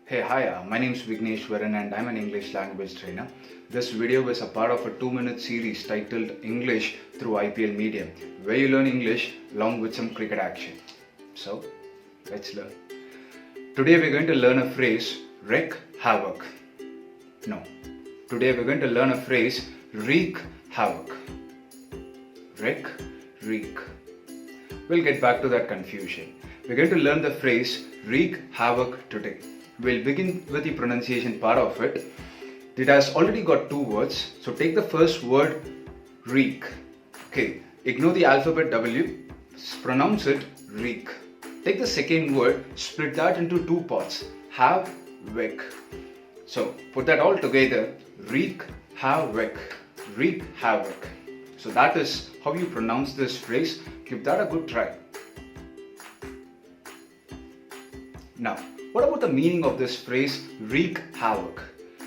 Hey, hi, my name is Vigneshwaran and I'm an English language trainer. This video is a part of a 2-minute series titled English through IPL Medium, where you learn English along with some cricket action. So, let's learn. Today we're going to learn a phrase, wreak havoc. No, today we're going to learn a phrase, wreak havoc. Wreak. We'll get back to that confusion. We're going to learn the phrase, wreak havoc today. We'll begin with the pronunciation part of it. It has already got two words, so take the first word, wreak. Okay, ignore the alphabet W, pronounce it wreak. Take the second word, split that into two parts, havoc. So put that all together, wreak havoc. So that is how you pronounce this phrase. Give that a good try. Now, what about the meaning of this phrase, wreak havoc?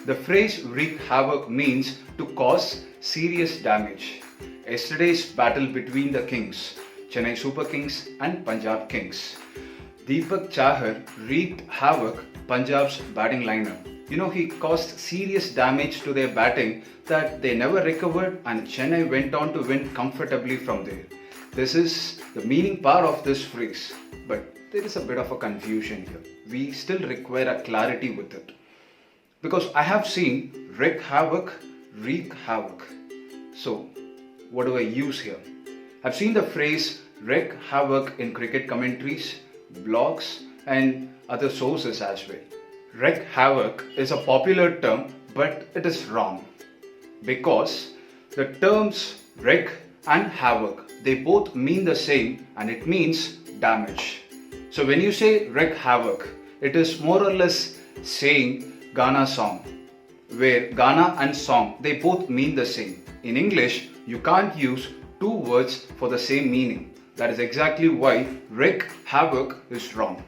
The phrase wreak havoc means to cause serious damage. Yesterday's battle between the Kings, Chennai Super Kings and Punjab Kings. Deepak Chahar wreaked havoc Punjab's batting lineup. He caused serious damage to their batting that they never recovered, and Chennai went on to win comfortably from there. This is the meaning part of this phrase, but there is a bit of a confusion here. We still require a clarity with it. Because I have seen wreak havoc. So, what do I use here? I've seen the phrase wreak havoc in cricket commentaries, blogs, and other sources as well. Wreak havoc is a popular term, but it is wrong. Because the terms wreak and havoc, they both mean the same, and it means damage. So when you say wreak havoc, it is more or less saying Ghana song, where Ghana and song, they both mean the same. In English, you can't use two words for the same meaning. That is exactly why wreak havoc is wrong.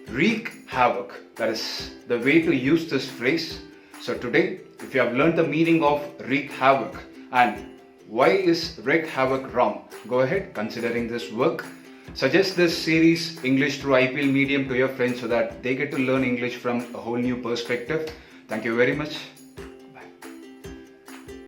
Wreak havoc, that is the way to use this phrase. So today, if you have learned the meaning of wreak havoc and why is wreak havoc wrong, go ahead considering this work. Suggest this series English through IPL Medium to your friends so that they get to learn English from a whole new perspective. Thank you very much.